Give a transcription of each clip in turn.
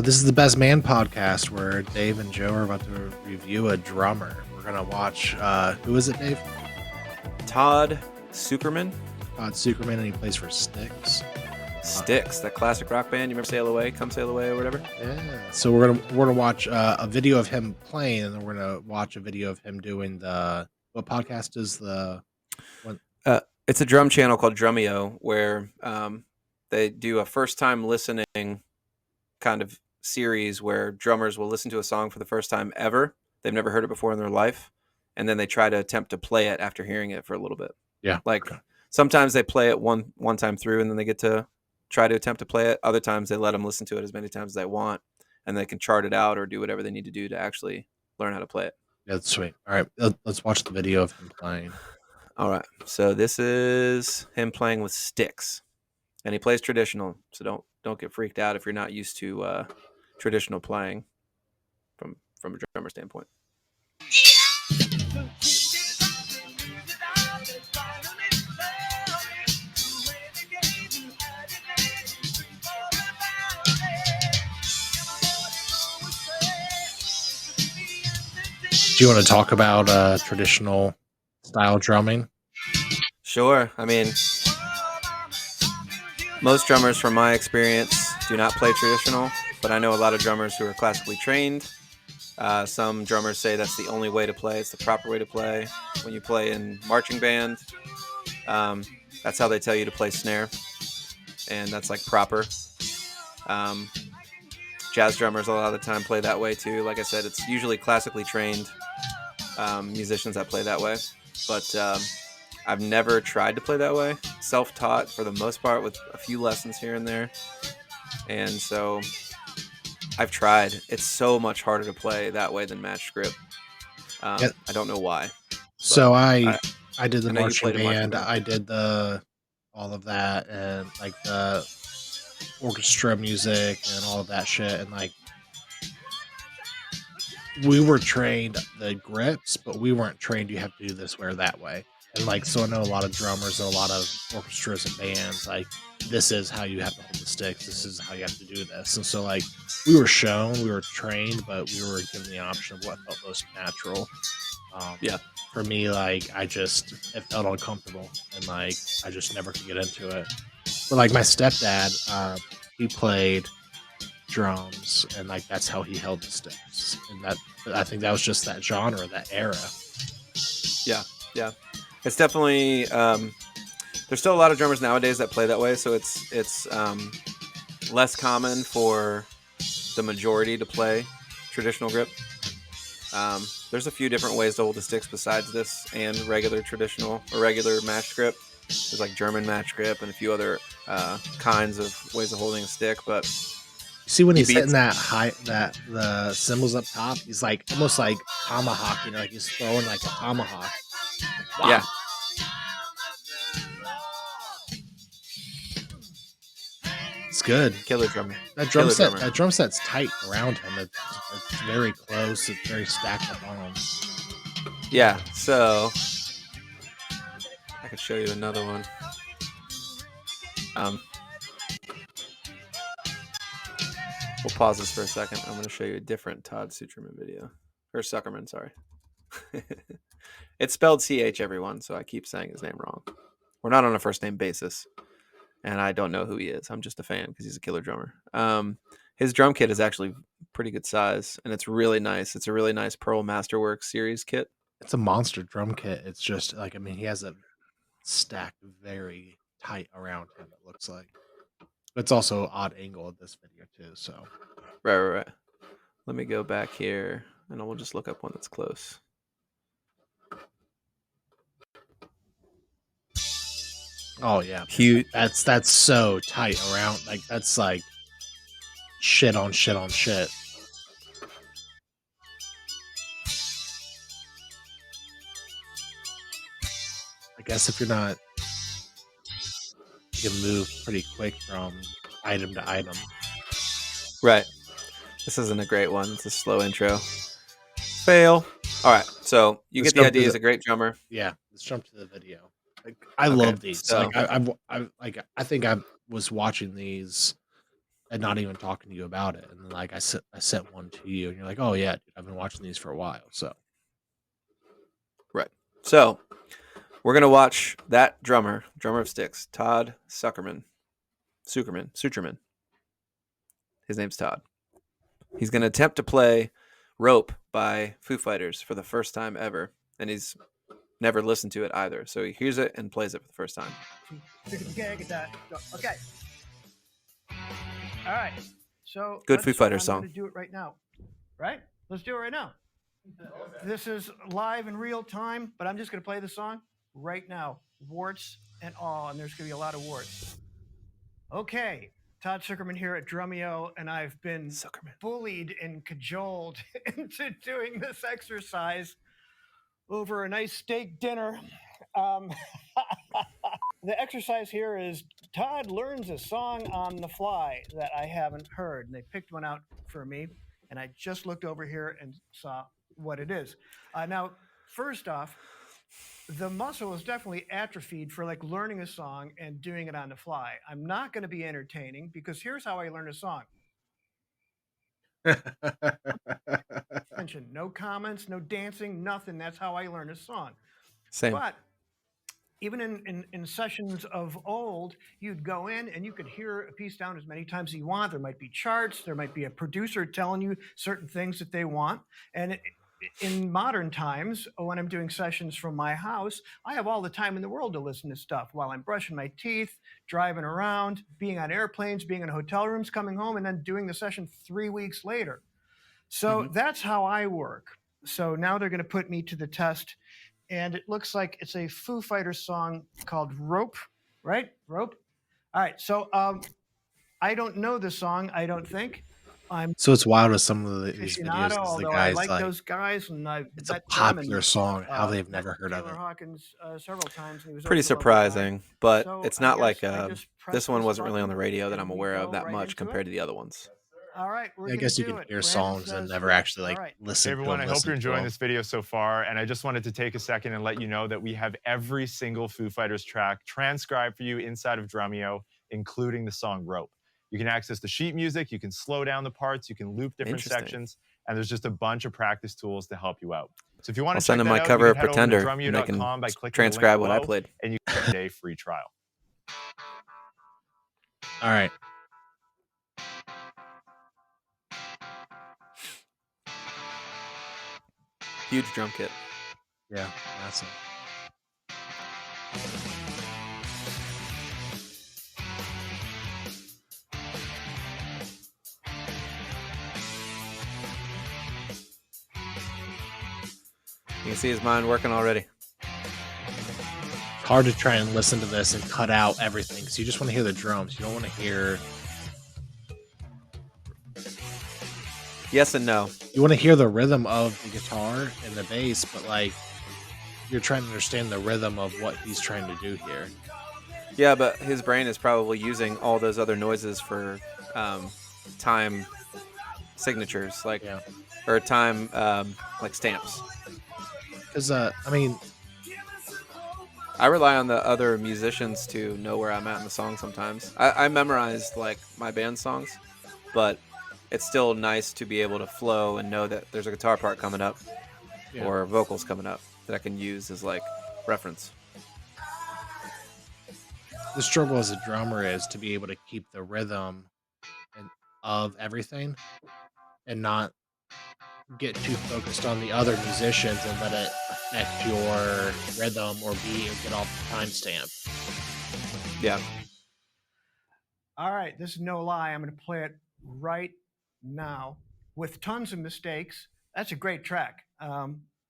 This is the Best Man podcast where Dave and Joe are about to review a drummer. We're going to watch, who is it, Dave? Todd Sucherman. Todd Sucherman, and he plays for Styx. Styx, that classic rock band. You remember Sail Away, Come Sail Away or whatever? Yeah. So we're gonna watch a video of him playing, and then we're going to watch a video of him doing what podcast is the one? It's a drum channel called Drumeo where they do a first time listening kind of series where drummers will listen to a song for the first time ever. They've never heard it before in their life, and then they try to attempt to play it after hearing it for a little bit. Yeah. Like sometimes they play it one time through and then they get to try to attempt to play it. Other times they let them listen to it as many times as they want, and they can chart it out or do whatever they need to do to actually learn how to play it. Yeah, that's sweet. All right, let's watch the video of him playing. All right, so this is him playing with Styx, and he plays traditional. So don't get freaked out if you're not used to traditional playing from a drummer standpoint. Do you want to talk about traditional style drumming? Sure. I mean, most drummers, from my experience, do not play traditional, but I know a lot of drummers who are classically trained. Some drummers say that's the only way to play. It's the proper way to play. When you play in marching band, that's how they tell you to play snare, and that's like proper. Jazz drummers a lot of the time play that way too. Like I said, it's usually classically trained musicians that play that way, but I've never tried to play that way. Self-taught for the most part with a few lessons here and there, and so I've tried. It's so much harder to play that way than matched grip. I don't know why. So I did the I know you marching played a marching band. band. I did all of that, and like the orchestra music and all of that shit, and like we were trained the grips, but we weren't trained you have to do this way or that way. And like, so I know a lot of drummers and a lot of orchestras and bands, like, this is how you have to hold the sticks, this is how you have to do this. And so like we were trained, but we were given the option of what felt most natural. For me, like it felt uncomfortable, and like I just never could get into it. But like my stepdad, he played drums, and like that's how he held the sticks, and that I think that was just that genre, that era. Yeah, it's definitely there's still a lot of drummers nowadays that play that way, so it's less common for the majority to play traditional grip. There's a few different ways to hold the sticks besides this and regular traditional or regular matched grip. There's like German match grip and a few other kinds of ways of holding a stick, but see when he's hitting the cymbals up top, he's like almost like tomahawk, like he's throwing like a tomahawk. Wow. Yeah. It's good. Killer drummer. That drum set's tight around him. It's very close. It's very stacked up on him. Yeah, so I could show you another one. We'll pause this for a second. I'm going to show you a different Todd Sucherman video. Or Sucherman, sorry. It's spelled CH, everyone, so I keep saying his name wrong. We're not on a first name basis, and I don't know who he is. I'm just a fan because he's a killer drummer. His drum kit is actually pretty good size, and it's really nice. It's a really nice Pearl Masterworks series kit. It's a monster drum kit. It's just like, he has a stacked very tight around him, it looks like. It's also odd angle of this video too, so. Right. Let me go back here, and I will just look up one that's close. Oh yeah, huge. That's so tight around. Like that's like shit on shit on shit. I guess if you're not, you can move pretty quick from item to item. Right. This isn't a great one. It's a slow intro. Fail. All right. So you get the idea. He's a great drummer. Yeah. Let's jump to the video. Like, I love these. So, like I think I've was watching these and not even talking to you about it. And then like I sent one to you and you're like, oh yeah, dude, I've been watching these for a while. So Right. So we're gonna watch that drummer of Styx, Todd Sucherman. His name's Todd. He's gonna attempt to play "Rope" by Foo Fighters for the first time ever, and he's never listened to it either. So he hears it and plays it for the first time. Okay. All right. So Good Foo Fighters song. I'm going to do it right now. Right? Let's do it right now. This is live in real time, but I'm just going to play the song right now, warts and all, and there's going to be a lot of warts. Okay. Todd Sucherman here at Drumeo, and I've been bullied and cajoled into doing this exercise over a nice steak dinner. The exercise here is Todd learns a song on the fly that I haven't heard, and they picked one out for me, and I just looked over here and saw what it is. Now, first off, the muscle is definitely atrophied for like learning a song and doing it on the fly. I'm not going to be entertaining because here's how I learn a song. No comments, no dancing, nothing. That's how I learn a song. Same. But even in sessions of old, you'd go in and you could hear a piece down as many times as you want. There might be charts. There might be a producer telling you certain things that they want. And in modern times, when I'm doing sessions from my house, I have all the time in the world to listen to stuff while I'm brushing my teeth, driving around, being on airplanes, being in hotel rooms, coming home, and then doing the session 3 weeks later. So that's how I work. So now they're going to put me to the test. And it looks like it's a Foo Fighters song called Rope, right? Rope. All right. So I don't know this song, I don't think. So it's wild with some of these videos because the although guys I like those guys, and I've it's a met them popular and, song. How they've never heard of Taylor it. Hawkins several times. And he was Pretty always a lovely guy. surprising, but So it's I not like guess I just press this one this wasn't really on button the radio that and I'm we aware go of that right much into compared it. to the other ones. All right, we're I guess you can hear songs and never actually like listen Hey to everyone, them. I hope you're enjoying them. this video so far, and I just wanted to take a second and let you know that we have every single Foo Fighters track transcribed for you inside of Drumeo, including the song Rope. You can access the sheet music, you can slow down the parts, you can loop different sections, and there's just a bunch of practice tools to help you out. So if you want I'll to send check them that my out, cover you of can head over Pretender, to and they can drumeo.com by clicking transcribe the what link I below, played. and you can get a day free trial. All right. Huge drum kit. Yeah, massive. You can see his mind working already. It's hard to try and listen to this and cut out everything because you just want to hear the drums. You don't want to hear. Yes and no. You want to hear the rhythm of the guitar and the bass, but like you're trying to understand the rhythm of what he's trying to do here. Yeah, but his brain is probably using all those other noises for time signatures, like or time like stamps. Because I mean, I rely on the other musicians to know where I'm at in the song sometimes. I memorized like my band songs, but it's still nice to be able to flow and know that there's a guitar part coming up or vocals coming up that I can use as like reference. the struggle as a drummer is to be able to keep the rhythm of everything and not get too focused on the other musicians and let it affect your rhythm or get off the timestamp. Yeah. All right, this is no lie. I'm going to play it right now with tons of mistakes. That's a great track.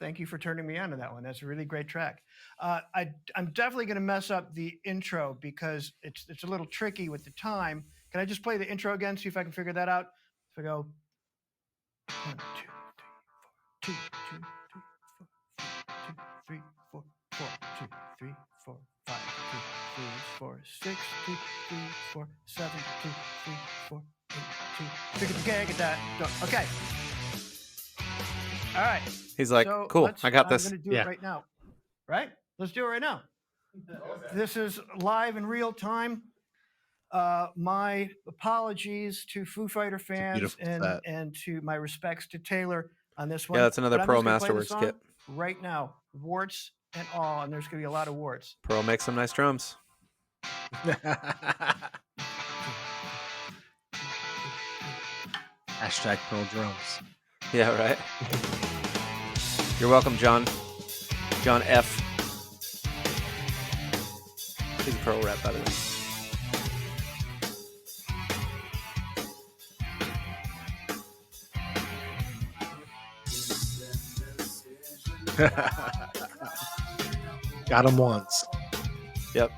Thank you for turning me on to that one. That's a really great track. I'm definitely going to mess up the intro because it's a little tricky with the time. Can I just play the intro again, see if I can figure that out? If I go 1, 2, 3, 4, 2, 2, 3, 4, 5, 2, 3, 4, 6, 2, 3, 4, 7, 2, 3, 4, 8, 2. Get that. Okay. All right. He's like, so cool, I got this. I'm going to do it right now. Right? Let's do it right now. This is live in real time. My apologies to Foo Fighter fans beautiful set. and to my respects to Taylor on this one. Yeah, that's another But I'm Pearl just gonna play the Masterworks song kit. right now, warts and all, and there's gonna be a lot of warts. Pearl makes some nice drums. Hashtag Pearl Drums. Yeah, right. You're welcome, John. John F. He's a Pearl rep, by the way. Got him once. Yep.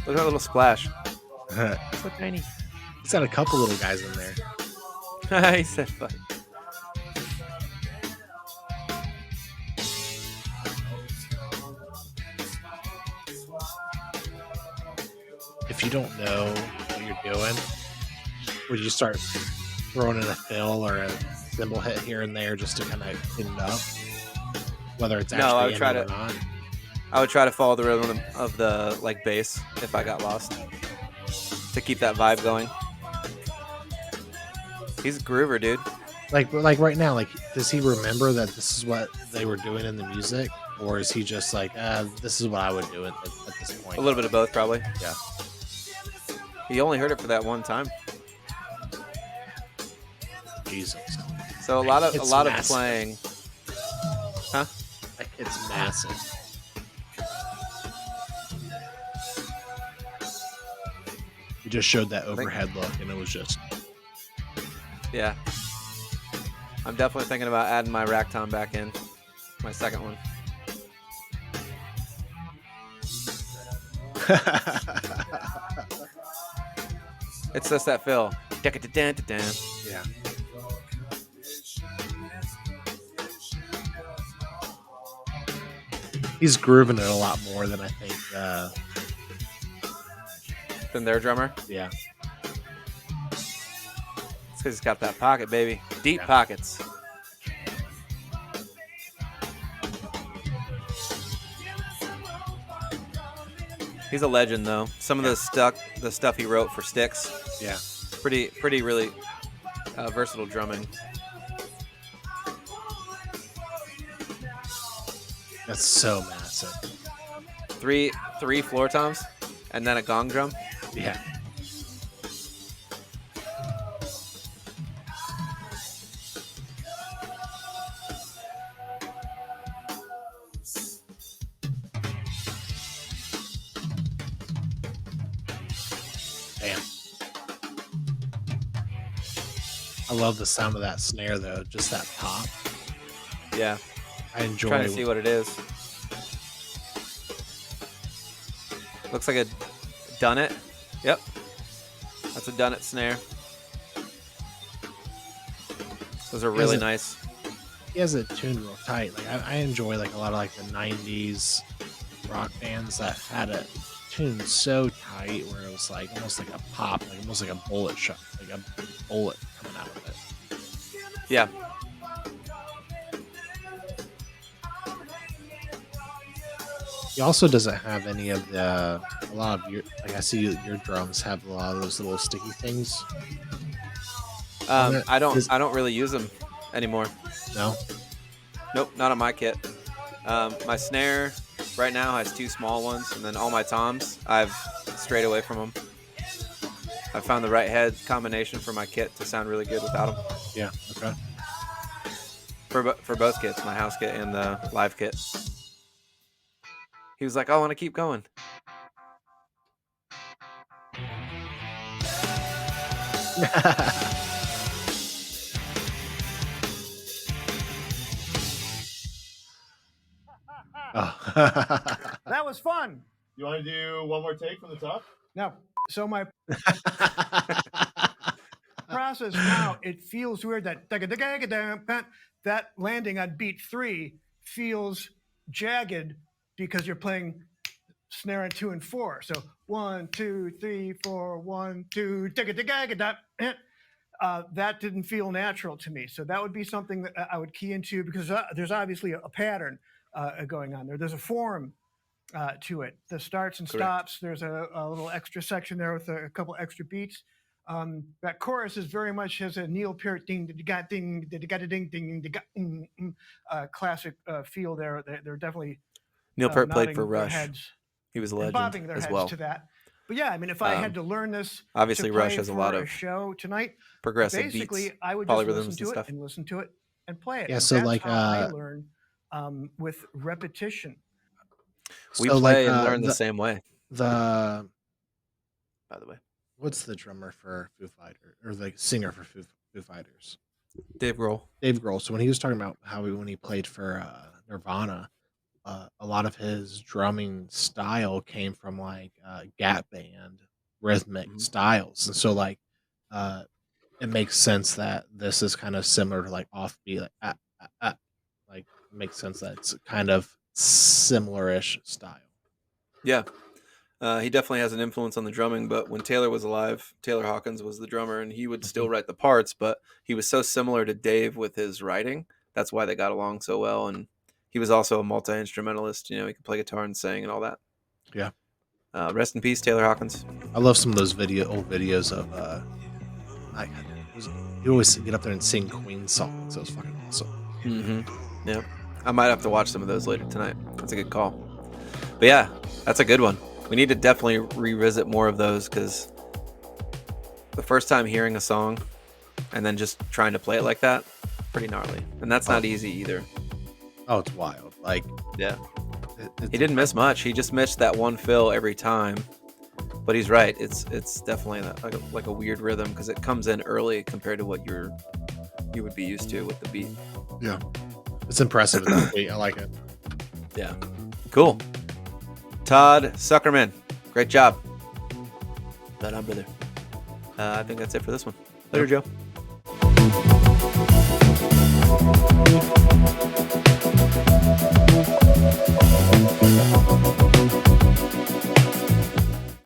Look at that little splash. So tiny. He's got a couple little guys in there. He said fuck. If you don't know what you're doing, would you start throwing in a fill or a cymbal hit here and there just to kind of clean it up? Whether it's No, I actually would in try it or to- not. I would try to follow the rhythm of the like bass if I got lost to keep that vibe going. He's a groover, dude. Like right now, like does he remember that this is what they were doing in the music, or is he just like, this is what I would do at this point? A little bit of both, probably. Yeah. He only heard it for that one time, Jesus, so a lot of It's of massive. playing. Huh? like, it's massive. You just showed that overhead look, and it was just Yeah. I'm definitely thinking about adding my rack tom back in, my second one. It's just that fill. Da-da-da-da-da. yeah. He's grooving it a lot more than I think. Then their drummer. Yeah. It's because he's got that pocket, baby. Deep Yeah. pockets. He's a legend, though. Some of the stuff he wrote for Styx, Yeah. pretty really versatile drumming. That's so massive. Three floor toms, and then a gong drum. Yeah. Damn. I love the sound of that snare though, just that pop. Yeah, I enjoy trying to see what it is. Looks like a Dunnet. Yep, that's a Dunnet snare. Those are really it- nice. he has it tuned real tight. Like I enjoy like a lot of like the '90s rock bands that had it tuned so tight where it was like almost like a pop, like almost like a bullet shot, like a bullet coming out of it. Yeah, He also doesn't have any of a lot of your, like I see your drums have a lot of those little sticky things. I don't really use them anymore. No? Nope, not on my kit. My snare right now has two small ones, and then all my toms I've strayed away from them. I found the right head combination for my kit to sound really good without them. Yeah, okay. For both kits, my house kit and the live kit. He was like, "I want to keep going." Oh. That was fun. You want to do one more take from the top? Now, so my process now, it feels weird that landing on beat 3 feels jagged because you're playing snare on 2 and 4. So 1, 2, 3, 4, 1, 2, that didn't feel natural to me. So that would be something that I would key into because there's obviously a pattern going on there. There's a form to it. The starts and Correct. stops. There's a little extra section there with a couple extra beats. That chorus is very much has a Neil Peart ding ding ding ding classic feel there. They're definitely Neil Peart played nodding for their Rush. heads He was a and legend bobbing their as heads well. to that. But yeah, I mean, if I had to learn this, Obviously, to play Rush has a for lot of show tonight, progressive basically, beats, I would just polyrhythms listen and to it stuff. and listen to it and play it. Yeah, And so that's like how I learn with repetition. We so play like and learn the the same way, the by the way. what's the drummer for Foo Fighters or the singer for Foo Fighters? Dave Grohl. Dave Grohl. So when he was talking about when he played for Nirvana, a lot of his drumming style came from like Gap band rhythmic styles, and so like it makes sense that this is kind of similar to like offbeat, like it makes sense that it's kind of similar-ish style. Yeah. He definitely has an influence on the drumming, but when Taylor was alive, Taylor Hawkins was the drummer, and he would still write the parts, but he was so similar to Dave with his writing. That's why they got along so well, and he was also a multi-instrumentalist. You know, he could play guitar and sing and all that. Yeah. Rest in peace, Taylor Hawkins. I love some of those old videos of he always get up there and sing Queen songs. That was fucking awesome. Yeah. I might have to watch some of those later tonight. That's a good call. But yeah, that's a good one. We need to definitely revisit more of those, because the first time hearing a song and then just trying to play it like that, pretty gnarly. And that's not easy either. Oh, it's wild. Like, yeah. He didn't miss much. He just missed that one fill every time. But he's right. It's definitely like a weird rhythm, because it comes in early compared to what you would be used to with the beat. Yeah. It's impressive. I like it. Yeah. Cool. Todd Sucherman, great job. That on, brother. I think that's it for this one. Later, Joe.